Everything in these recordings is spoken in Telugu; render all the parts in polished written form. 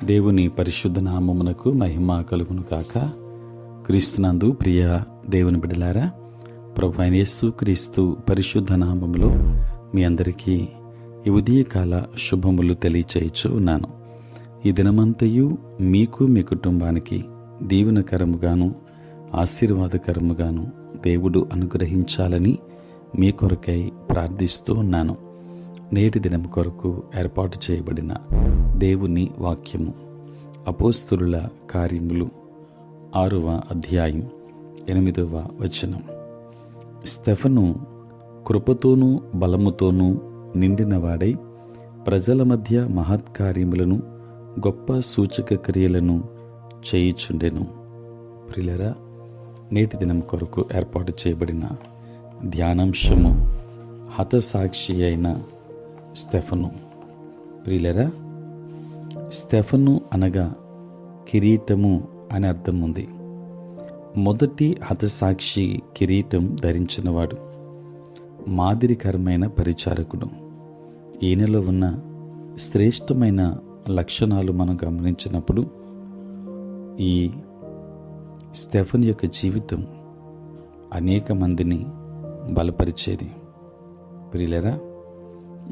దేవుని పరిశుద్ధ నామమునకు మహిమ కలుగును కాక. క్రీస్తునందు ప్రియ దేవుని బిడ్డలారా, ప్రభువైన యేసు క్రీస్తు పరిశుద్ధ నామములో మీ అందరికీ ఈ ఉదయకాల శుభములు తెలియచేయచ్చు ఉన్నాను. ఈ దినమంతయు మీకు మీ కుటుంబానికి దీవెనకరముగాను ఆశీర్వాదకరముగాను దేవుడు అనుగ్రహించాలని మీ కొరకై ప్రార్థిస్తూ ఉన్నాను. నేటి దినం కొరకు ఏర్పాటు చేయబడిన దేవుని వాక్యము అపోస్తలుల కార్యములు 6వ అధ్యాయం 8వ వచనం. స్తెఫను కృపతోనూ బలముతోనూ నిండినవాడై ప్రజల మధ్య మహత్కార్యములను గొప్ప సూచక క్రియలను చేయుచుండెను. ప్రియులారా, నేటి దినం కొరకు ఏర్పాటు చేయబడిన ధ్యానాంశము హతసాక్షి అయిన స్తెఫను. ప్రియులారా, స్తెఫను అనగా కిరీటము అని అర్థం ఉంది. మొదటి హతసాక్షి కిరీటం ధరించినవాడు, మాదిరికరమైన పరిచారకుడు. ఈయనలో ఉన్న శ్రేష్టమైన లక్షణాలు మనం గమనించినప్పుడు ఈ స్తెఫను యొక్క జీవితం అనేక మందిని బలపరిచేది. ప్రియులారా,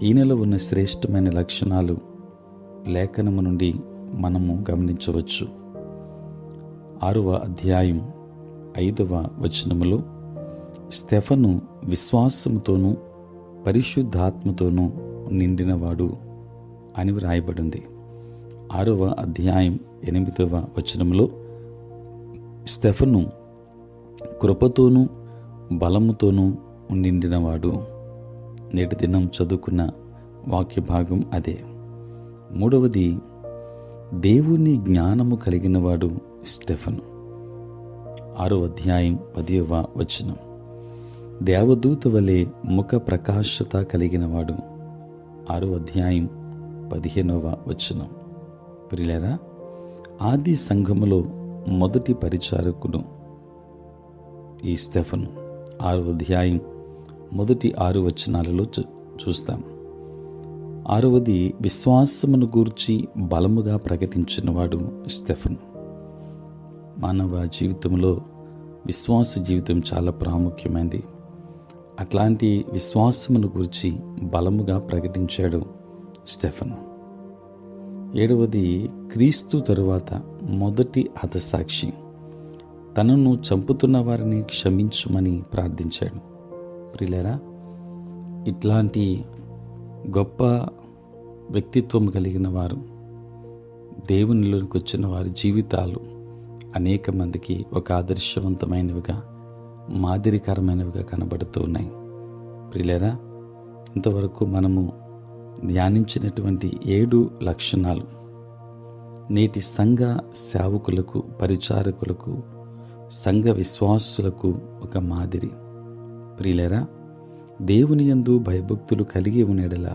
ఈయనలో ఉన్న శ్రేష్టమైన లక్షణాలు లేఖనము నుండి మనము గమనించవచ్చు. 6వ అధ్యాయం 5వ వచనములో స్తెఫను విశ్వాసముతోనూ పరిశుద్ధాత్మతోనూ నిండినవాడు అని వ్రాయబడింది. 6వ అధ్యాయం 8వ వచనములో స్తెఫను కృపతోనూ బలముతోనూ నిండినవాడు. నేటి దినం చదువుకున్న వాక్య భాగం అదే. 3వది, దేవుని జ్ఞానము కలిగినవాడు స్తెఫను. 6వ అధ్యాయం 10వ వచనం. దేవదూత వలె ముఖ ప్రకాశత కలిగినవాడు. 6వ అధ్యాయం 15వ వచనం. ప్రియులారా, ఆది సంఘములో మొదటి పరిచారకుడు ఈ స్తెఫను. 6వ అధ్యాయం మొదటి 6 వచనాలలో చూస్తాం. 6వది, విశ్వాసమును గూర్చి బలముగా ప్రకటించినవాడు స్తెఫను. మానవ జీవితంలో విశ్వాస జీవితం చాలా ప్రాముఖ్యమైనది. అట్లాంటి విశ్వాసమును గూర్చి బలముగా ప్రకటించాడు స్తెఫను. 7వది, క్రీస్తు తరువాత మొదటి హతసాక్షి. తనను చంపుతున్న వారిని క్షమించమని ప్రార్థించాడు. ప్రియులారా, ఇట్లాంటి గొప్ప వ్యక్తిత్వం కలిగిన వారు, దేవునిలోనికి వచ్చిన వారి జీవితాలు అనేక మందికి ఒక ఆదర్శవంతమైనవిగా, మాదిరికరమైనవిగా కనబడుతూ ఉన్నాయి. ప్రియులారా, ఇంతవరకు మనము ధ్యానించినటువంటి 7 లక్షణాలు నేటి సంఘ సేవకులకు, పరిచారకులకు, సంఘ విశ్వాసులకు ఒక మాదిరి. ప్రియులారా, దేవుని యందు భయభక్తులు కలిగి ఉండేలా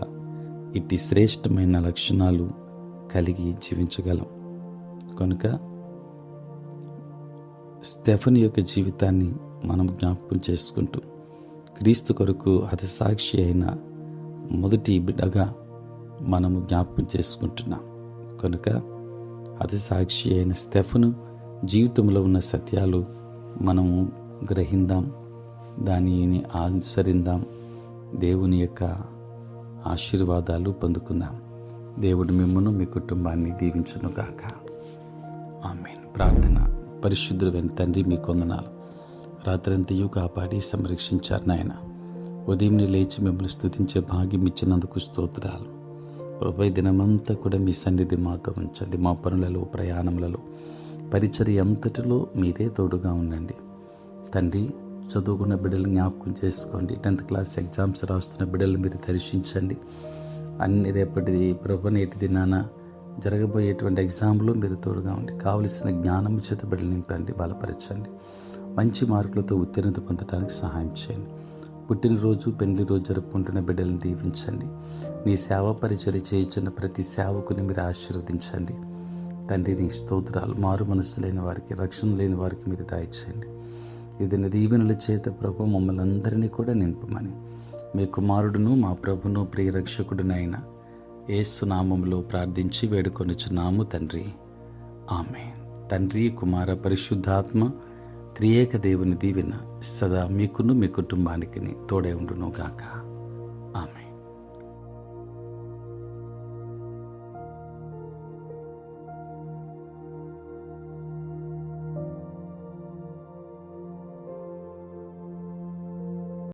ఇట్టి శ్రేష్టమైన లక్షణాలు కలిగి జీవించగలం. కనుక స్తెఫను యొక్క జీవితాన్ని మనం జ్ఞాపకం చేసుకుంటూ క్రీస్తు కొరకు హతసాక్షి అయిన మొదటి బిడ్డగా మనము జ్ఞాపకం చేసుకుంటున్నాం. కనుక హతసాక్షి అయిన స్తెఫను జీవితంలో ఉన్న సత్యాలు మనము గ్రహిందాం, దానిని అనుసరిందాం, దేవుని యొక్క ఆశీర్వాదాలు పొందుకుందాం. దేవుడు మిమ్మును మీ కుటుంబాన్ని దీవించునుగాక. ఆమేన్. ప్రార్థన. పరిశుద్ధుడైన తండ్రి, మీ కొందనాలు. రాత్రంతయు కాపాడి సంరక్షించారు నాయన. ఉదయం లేచి మిమ్మల్ని స్తుతించే భాగ్యం ఇచ్చినందుకు స్తోత్రాలు. ప్రభువే, దినమంతా కూడా మీ సన్నిధి మాతో ఉంచండి. మా పనులలో, ప్రయాణములలో, పరిచర్య అంతటిలో మీరే తోడుగా ఉండండి తండ్రి. చదువుకున్న బిడ్డలు జ్ఞాపకం చేసుకోండి. 10th క్లాస్ ఎగ్జామ్స్ రాస్తున్న బిడ్డలు మీరు దర్శించండి. అన్ని రేపటి ప్రభు నేటి దినాన జరగబోయేటువంటి ఎగ్జామ్లో మీరు తోడుగా ఉండి కావలసిన జ్ఞానము చేత బిడ్డలు నింపండి, బలపరచండి. మంచి మార్కులతో ఉత్తీర్ణత పొందడానికి సహాయం చేయండి. పుట్టినరోజు, పెళ్లి రోజు జరుపుకుంటున్న బిడ్డలను దీవించండి. నీ సేవ పరిచర్య చేయించిన ప్రతి సేవకుని మీరు ఆశీర్వదించండి తండ్రి. నీ స్తోత్రాలు. మారు మనస్సు లేని వారికి, రక్షణ లేని వారికి మీరు దయచేయండి. ఇది దీవెనల చేత ప్రభు మమ్మల్ని అందరినీ కూడా నింపమని మీ కుమారుడును మా ప్రభును ప్రియ రక్షకుడునైన యేసు నామములో ప్రార్థించి వేడుకొనుచున్నాము తండ్రి, ఆమేన్. తండ్రి, కుమార, పరిశుద్ధాత్మ త్రియేక దేవుని దీవెన సదా మీకును మీ కుటుంబానికి తోడై ఉండును గాక.